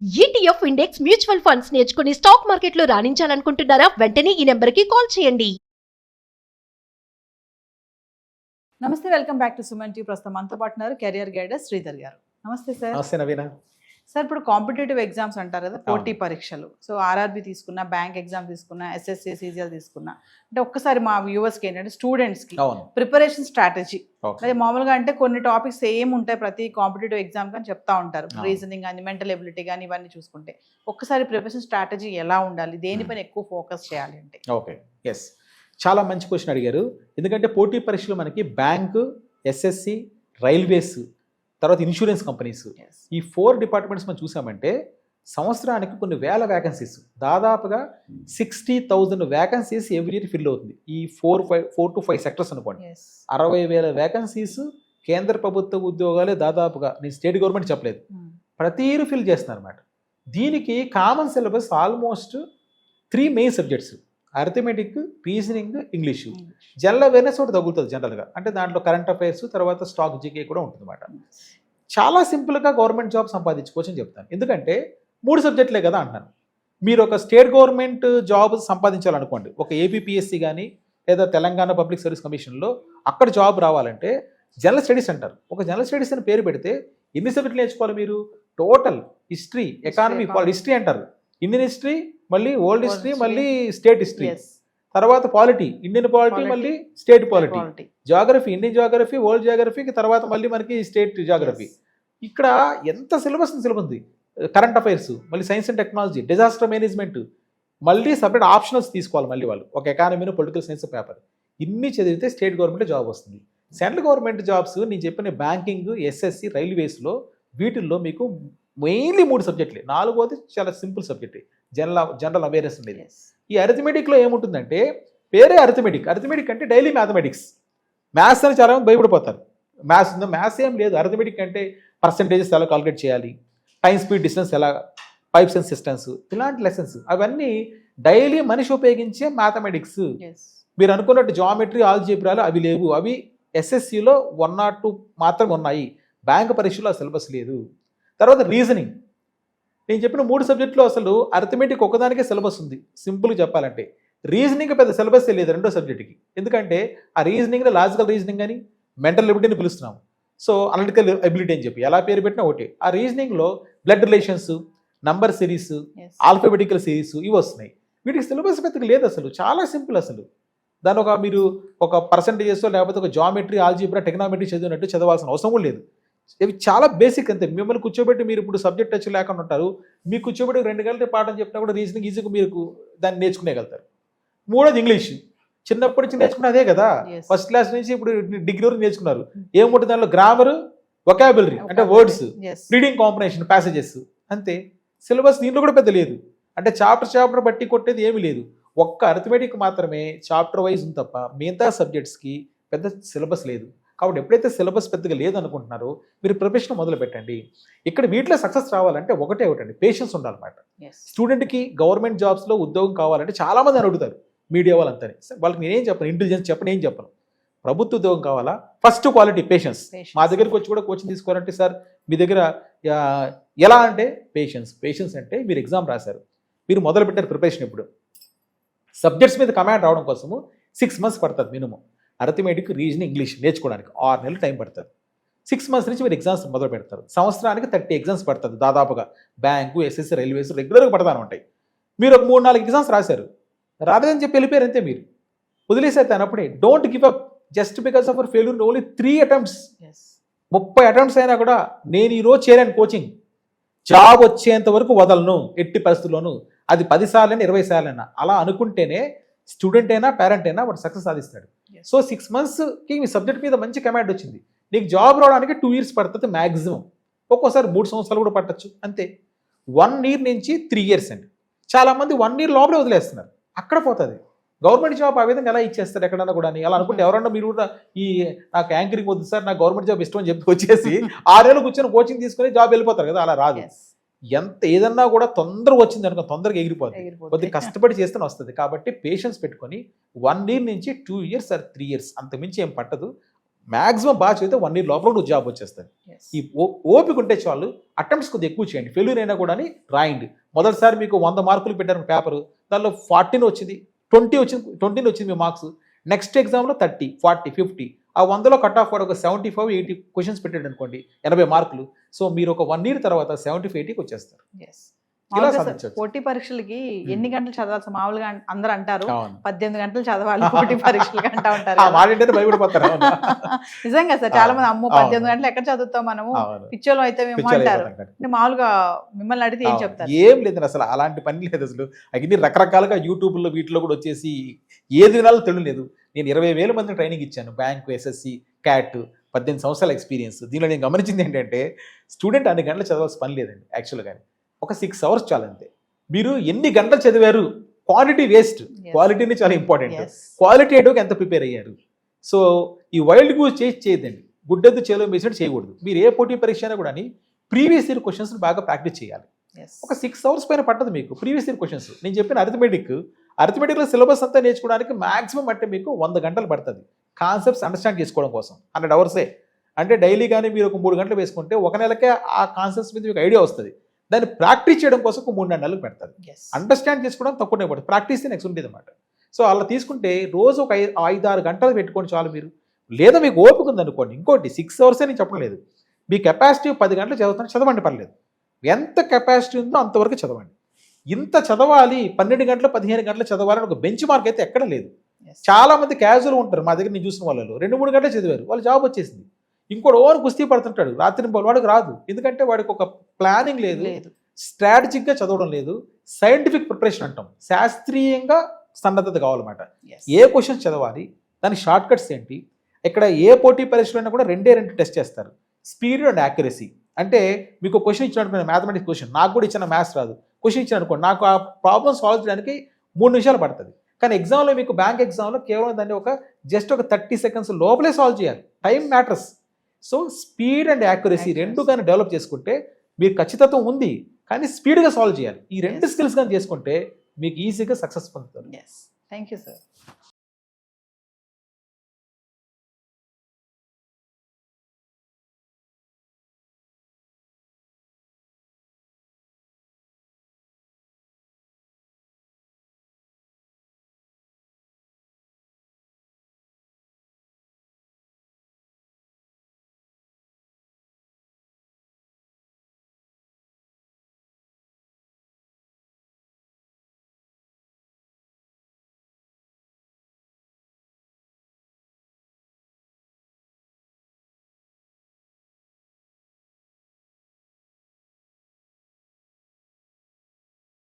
ETF index mutual funds నేర్చుకుని stock మార్కెట్లో రాణించాలనుకుంటున్నారా? వెంటనే ఈ నెంబర్కి కాల్ చేయండి. నమస్తే, welcome back to Suman TV. ప్రస్తుతం మనతో పాటు ఉన్నారు కెరియర్ గైడర్ శ్రీధర్ గారు. నమస్తే సార్. నమస్తే నవీన. సార్, ఇప్పుడు కాంపిటేటివ్ ఎగ్జామ్స్ అంటారు కదా, పోటీ పరీక్షలు. సో ఆర్ఆర్బి తీసుకున్నా, బ్యాంక్ ఎగ్జామ్ తీసుకున్నా, ఎస్ఎస్సి సీజీఎల్ తీసుకున్నా, అంటే ఒక్కసారి మా వ్యూవర్స్కి ఏంటంటే స్టూడెంట్స్కి ప్రిపరేషన్ స్ట్రాటజీ, అదే మామూలుగా అంటే కొన్ని టాపిక్స్ సేమ్ ఉంటాయి ప్రతి కాంపిటేటివ్ ఎగ్జామ్ కానీ చెప్తా ఉంటారు. రీజనింగ్ కానీ, మెంటల్ ఎబిలిటీ కానీ, ఇవన్నీ చూసుకుంటే ఒక్కసారి ప్రిపరేషన్ స్ట్రాటజీ ఎలా ఉండాలి, దేనిపైన ఎక్కువ ఫోకస్ చేయాలి అంటే? ఓకే, ఎస్, చాలా మంచి క్వశ్చన్ అడిగారు. ఎందుకంటే పోటీ పరీక్షలు మనకి బ్యాంకు, ఎస్ఎస్సి, రైల్వేస్, తర్వాత ఇన్సూరెన్స్ కంపెనీస్, ఈ 4 డిపార్ట్మెంట్స్ మనం చూసామంటే సంవత్సరానికి కొన్ని వేల వ్యాకెన్సీస్, దాదాపుగా 60,000 వ్యాకెన్సీస్ ఎవ్రీ ఇయర్ ఫిల్ అవుతుంది. ఈ 4 to 5 సెక్టర్స్ అనుకోండి, 60,000 వ్యాకెన్సీస్. కేంద్ర ప్రభుత్వ ఉద్యోగాలే దాదాపుగా, నేను స్టేట్ గవర్నమెంట్ చెప్పలేదు, ప్రతి ఇయర్ ఫిల్ చేస్తున్నారు అన్నమాట. దీనికి common syllabus almost 3 main subjects: arithmetic, reasoning, English. General awareness ఒకటి తగులుతుంది జనరల్గా, అంటే దాంట్లో కరెంట్ అఫైర్స్, తర్వాత స్టాక్ జీకే కూడా ఉంటుంది అన్నమాట. చాలా సింపుల్గా గవర్నమెంట్ జాబ్ సంపాదించుకోవచ్చు అని చెప్తాను. ఎందుకంటే 3 సబ్జెక్టులే కదా అంటున్నాను. మీరు ఒక స్టేట్ గవర్నమెంట్ జాబ్ సంపాదించాలనుకోండి, ఒక ఏపీపీఎస్సీ కానీ లేదా తెలంగాణ పబ్లిక్ సర్వీస్ కమిషన్లో అక్కడ జాబ్ రావాలంటే జనరల్ స్టడీస్ అంటారు. ఒక జనరల్ స్టడీస్ అని పేరు పెడితే ఎన్ని సబ్జెక్టులు నేర్చుకోవాలి మీరు? టోటల్ హిస్టరీ, ఎకానమీ, హిస్టరీ అంటారు, ఇండియన్ హిస్టరీ, మళ్ళీ ఓల్డ్ హిస్టరీ, మళ్ళీ స్టేట్ హిస్టరీ, తర్వాత పాలిటీ, ఇండియన్ పాలిటీ, మళ్ళీ state polity, geography, Indian geography, world geography, తర్వాత మళ్ళీ మనకి స్టేట్ జాగ్రఫీ. ఇక్కడ ఎంత సిలబస్ ఉంది. కరెంట్ అఫైర్స్, మళ్ళీ science and technology, disaster management, మళ్ళీ సపరేట్ ఆప్షనల్స్ తీసుకోవాలి మళ్ళీ వాళ్ళు, ఒక ఎకానమీను, పొలిటికల్ సైన్స్ పేపర్. ఇన్ని చదివితే స్టేట్ గవర్నమెంట్ జాబ్ వస్తుంది. సెంట్రల్ గవర్నమెంట్ జాబ్స్ నేను చెప్పిన బ్యాంకింగ్, ఎస్ఎస్సి, రైల్వేస్లో, వీటిల్లో మీకు మెయిన్లీ 3 సబ్జెక్టులే. 4వది చాలా సింపుల్ సబ్జెక్ట్, జనరల్ అవేర్నెస్ ఉండేది. ఈ అరిథమెటిక్లో ఏముంటుందంటే, పేరే అరిథమెటిక్. అరిథమెటిక్ అంటే డైలీ మ్యాథమెటిక్స్. మ్యాథ్స్ అని చాలా మంది భయపడిపోతారు. మ్యాథ్స్ ఏం లేదు. అరిథమెటిక్ అంటే పర్సంటేజెస్ ఎలా కాల్కులేట్ చేయాలి, టైం, స్పీడ్, డిస్టెన్స్ ఎలా, పైప్స్ అండ్ సిస్టమ్స్, ఇలాంటి లెసన్స్, అవన్నీ డైలీ మనిషి ఉపయోగించే మ్యాథమెటిక్స్. మీరు అనుకున్నట్టు జామెట్రీ, ఆల్జీబ్రాలు అవి లేవు. అవి ఎస్ఎస్సిలో 1 or 2 మాత్రమే ఉన్నాయి. బ్యాంక్ పరీక్షలో ఆ సిలబస్ లేదు. తర్వాత రీజనింగ్, నేను చెప్పిన 3 సబ్జెక్టులో అసలు అరిథమెటిక్ ఒకదానికే సిలబస్ ఉంది. సింపుల్గా చెప్పాలంటే రీజనింగ్ పెద్ద సిలబస్ లేదు 2వ సబ్జెక్ట్కి. ఎందుకంటే ఆ రీజనింగ్లో లాజికల్ రీజనింగ్ అని, మెంటల్ ఎబిలిటీని పిలుస్తున్నాము. సో అనలిటికల్ ఎబిలిటీ అని చెప్పి ఎలా పేరు పెట్టినా ఒకటి. ఆ రీజనింగ్లో blood relations, number series, alphabetical series, ఇవి వస్తున్నాయి. వీటికి సిలబస్ పెద్దగా లేదు అసలు, చాలా సింపుల్ అసలు. దాని మీరు ఒక పర్సంటేజెస్ లేకపోతే ఒక జామెట్రీ, ఆల్జీబ్రా, టెక్నామెట్రీ చదివినట్టు చదవాల్సిన అవసరం కూడా లేదు. ఇవి చాలా బేసిక్ అంతే. మిమ్మల్ని కూర్చోబెట్టి, మీరు ఇప్పుడు సబ్జెక్ట్ టచ్ లేకుండా ఉంటారు, మీకు కూర్చోబెట్టి 2 గంటల పాఠం చెప్పినా కూడా రీజనింగ్ ఈజీగా మీరు దాన్ని నేర్చుకునేగలుగుతారు. 3వది ఇంగ్లీష్. చిన్నప్పటి నుంచి నేర్చుకున్న అదే కదా, ఫస్ట్ క్లాస్ నుంచి ఇప్పుడు డిగ్రీ వరకు నేర్చుకున్నారు. ఏముంటుంది దానిలో? గ్రామర్, వొకాబులరీ అంటే వర్డ్స్, రీడింగ్ కాంప్రహెన్షన్, ప్యాసేజెస్, అంతే. సిలబస్ దీంట్లో కూడా పెద్ద లేదు. అంటే చాప్టర్ బట్టి కొట్టేది ఏమీ లేదు. ఒక్క అరిథమెటిక్ మాత్రమే చాప్టర్ వైజ్ ఉంది తప్ప మిగతా సబ్జెక్ట్స్కి పెద్ద సిలబస్ లేదు. కాబట్టి ఎప్పుడైతే సిలబస్ పెద్దగా లేదనుకుంటున్నారో మీరు ప్రిపరేషన్ మొదలు పెట్టండి. ఇక్కడ వీటిలో సక్సెస్ రావాలంటే ఒకటండి, పేషెన్స్ ఉండాలన్నమాట. స్టూడెంట్కి గవర్నమెంట్ జాబ్స్లో ఉద్యోగం కావాలంటే చాలామంది అని అడుగుతారు మీడియా వాళ్ళంతని. వాళ్ళకి నేనేం చెప్పను, ఇంటెలిజెన్స్ చెప్పను, ఏం చెప్పను. ప్రభుత్వ ఉద్యోగం కావాలా, ఫస్ట్ క్వాలిటీ పేషెన్స్. మా దగ్గరికి వచ్చి కూడా కోచింగ్ తీసుకోవాలంటే, సార్ మీ దగ్గర ఎలా అంటే పేషెన్స్ అంటే మీరు ఎగ్జామ్ రాశారు, మీరు మొదలు పెట్టారు ప్రిపరేషన్. ఇప్పుడు సబ్జెక్ట్స్ మీద కమాండ్ రావడం కోసము 6 months పడుతుంది మినిమం. అరిథమెటిక్, రీజనింగ్, ఇంగ్లీష్ నేర్చుకోవడానికి 6 నెలలు టైం పడుతుంది. 6 months నుంచి మీరు ఎగ్జామ్స్ మొదలు పెడతారు. సంవత్సరానికి 30 ఎగ్జామ్స్ పడుతుంది దాదాపుగా. బ్యాంకు, ఎస్ఎస్సి, రైల్వేస్ రెగ్యులర్గా పడతాను ఉంటాయి. మీరు ఒక 3-4 ఎగ్జామ్స్ రాశారు, రాలేదని చెప్పి వెళ్ళిపోయారు అంతే. మీరు వదిలేసేది అన్నప్పుడే. Don't give up just because of failure. Only 3 attempts, 30 attempts అయినా కూడా నేను ఈరోజు చేరాను కోచింగ్, జాబ్ వచ్చేంత వరకు వదలను ఎట్టి పరిస్థితుల్లోనూ. అది 10 సార్లైనా 20 సార్లైనా అలా అనుకుంటేనే స్టూడెంట్ అయినా పేరెంట్ అయినా వాడు సక్సెస్ సాధిస్తాడు. సో 6 monthsకి మీ సబ్జెక్ట్ మీద మంచి కమాండ్ వచ్చింది. నీకు జాబ్ రావడానికి 2 years పడుతుంది మ్యాక్సిమం, ఒక్కోసారి 3 సంవత్సరాలు కూడా పట్టచ్చు అంతే. 1 year నుంచి 3 years అండి. చాలామంది 1 year లోపలే వదిలేస్తున్నారు, అక్కడ పోతుంది. గవర్నమెంట్ జాబ్ ఆ విధంగా ఎలా ఇచ్చేస్తారు ఎక్కడన్నా కూడా. అలా అనుకుంటే ఎవరన్నా మీరు కూడా నాకు యాంకరింగ్ వద్దు సార్, నాకు గవర్నమెంట్ జాబ్ ఇష్టం అని చెప్పి వచ్చేసి 6 నెలలు కూర్చొని కోచింగ్ తీసుకొని జాబ్ వెళ్ళిపోతారు కదా, అలా రాదు. ఏదన్నా కూడా తొందరగా వచ్చింది అనుకో, తొందరగా ఎగిరిపోతుంది. కొద్దిగా కష్టపడి చేస్తేనే వస్తుంది. కాబట్టి పేషెన్స్ పెట్టుకొని 1 year నుంచి 2 years or 3 years అంతకుమించి ఏం పట్టదు. మ్యాక్సిమం బాగా చదివితే 1 year లోపల నువ్వు జాబ్ వచ్చేస్తుంది. ఈ ఓపిక ఉంటే చాలు. అటెంప్ట్స్ కొద్దిగా ఎక్కువ చేయండి, ఫెయిల్యూర్ అయినా కూడా రాయండి. మొదటిసారి మీకు 100 మార్కులు పెట్టారు పేపర్, దానిలో 14 వచ్చింది, 20 వచ్చింది మీ మార్క్స్. నెక్స్ట్ ఎగ్జామ్లో 30, 40, 50, ఆ 100లో కట్ ఆఫ్ కూడా ఒక 75, 80 క్వశ్చన్స్ పెట్టాడు అనుకోండి, 80 మార్కులు. సో మీరు ఒక 1 year తర్వాత 70, 80కి వచ్చేస్తారు. ఇలా సాధించవచ్చు. పోటీ పరీక్షలకి ఎన్ని గంటలు చదవాల్సి మామూలుగా అందరూ అంటారు అవును. 18 గంటలు చదవాలి పోటీ పరీక్షలకి అంటా ఉంటారు ఆ వాడింటే భయపడిపోతారు. అవును. నిజంగా సార్, చాలా మంది అమ్మో 18 గంటలు ఎక్కడ చదువుతాం మనము, అవును. పిచ్చోలో అయితే మేము పిచ్చోళ్ళు అంటారు. అయిపోతాం. అంటే మామూలుగా మిమ్మల్ని అడిగితే ఏం అవును. చెప్తారు? ఏం లేదండి, అసలు అలాంటి పని లేదు. అసలు అన్ని రకరకాలుగా యూట్యూబ్లో వీటిలో కూడా వచ్చేసి ఏది వినాలో తెలియలేదు. నేను 20,000 మంది ట్రైనింగ్ ఇచ్చాను, బ్యాంకు, ఎస్ఎస్సి, క్యాట్, 18 సంవత్సరాల ఎక్స్పీరియన్స్. దీనిలో నేను గమనించింది ఏంటంటే స్టూడెంట్ అన్ని గంటలు చదవాల్సిన పని లేదండి. యాక్చువల్గా ఒక 6 hours చాలంతే. మీరు ఎన్ని గంటలు చదివారు, క్వాంటిటీ వేస్ట్, క్వాలిటీని చాలా ఇంపార్టెంట్. క్వాలిటేటివ్గా ఎంత ప్రిపేర్ అయ్యారు. సో ఈ వైల్డ్ గూస్ చేయదండి, గుడ్డెద్దు చేలో వేసినట్టు చేయకూడదు. మీరు ఏ పోటీ పరీక్ష అయినా కూడా ప్రీవియస్ ఇయర్ క్వశ్చన్స్ బాగా ప్రాక్టీస్ చేయాలి. ఒక 6 hours పైన పట్టదు మీకు ప్రీవియస్ ఇయర్ క్వశ్చన్స్. నేను చెప్పిన అరిథమెటిక్లో సిలబస్ అంతా నేర్చుకోవడానికి మాక్సిమం అంటే మీకు 100 గంటలు పడుతుంది. కాన్సెప్ట్స్ అండర్స్టాండ్ చేసుకోవడం కోసం 100 hours. అంటే డైలీ కానీ మీరు ఒక 3 గంటలు వేసుకుంటే ఒక నెలకే ఆ కాన్సెప్ట్స్ మీద మీకు ఐడియా వస్తుంది. దాన్ని ప్రాక్టీస్ చేయడం కోసం ఒక 3-4 నెలలు పెడతారు. అండర్స్టాండ్ చేసుకోవడం తక్కువనే పడుతుంది, ప్రాక్టీస్ నెక్స్ట్ ఉంటుంది అనమాట. సో అలా తీసుకుంటే రోజు ఒక 5-6 గంటలు పెట్టుకోండి చాలు మీరు. లేదా మీకు ఓపిక ఉందనుకోండి, ఇంకోటి 6 hours నేను చెప్పడం లేదు, మీ కెపాసిటీ 10 గంటలు చదవండి పర్లేదు. ఎంత కెపాసిటీ ఉందో అంతవరకు చదవండి. ఇంత చదవాలి 12 గంటలు 15 గంటలు చదవాలని ఒక బెంచ్ మార్క్ అయితే ఎక్కడ లేదు. చాలా మంది క్యాజువల్ ఉంటారు, మా దగ్గర నేను చూసిన వాళ్ళు 2-3 గంటలు చదివారు, వాళ్ళు జాబ్ వచ్చేసింది. ఇంకోటి ఓవర్ కుస్తీ పడుతుంటాడు, రాత్రి వాడికి రాదు. ఎందుకంటే వాడికి ఒక ప్లానింగ్ లేదు, స్ట్రాటజిక్గా చదవడం లేదు, సైంటిఫిక్ ప్రిపరేషన్ అంటాం, శాస్త్రీయంగా సన్నద్ధత కావాలన్నమాట. ఏ క్వశ్చన్స్ చదవాలి, దాని షార్ట్ కట్స్ ఏంటి. ఇక్కడ ఏ పోటీ పరీక్షలైనా కూడా 2 టెస్ట్ చేస్తారు, స్పీడ్ అండ్ యాక్యురసీ. అంటే మీకు క్వశ్చన్ ఇచ్చిన అనుకోండి, మ్యాథమెటిక్స్ క్వశ్చన్, నాకు కూడా ఇచ్చిన మ్యాథ్స్ రాదు, క్వశ్చన్ ఇచ్చిన అనుకోండి, నాకు ఆ ప్రాబ్లమ్ సాల్వ్ చేయడానికి 3 నిమిషాలు పడుతుంది. కానీ ఎగ్జామ్లో మీకు బ్యాంక్ ఎగ్జామ్లో కేవలం దాన్ని ఒక 30 seconds లోపలే సాల్వ్ చేయాలి. Time matters. So speed and accuracy 2 కానీ డెవలప్ చేసుకుంటే మీరు ఖచ్చితత్వం ఉంది, కానీ స్పీడ్గా సాల్వ్ చేయాలి. ఈ 2 స్కిల్స్ కానీ చేసుకుంటే మీకు ఈజీగా సక్సెస్ పొందుతారు. Thank you sir.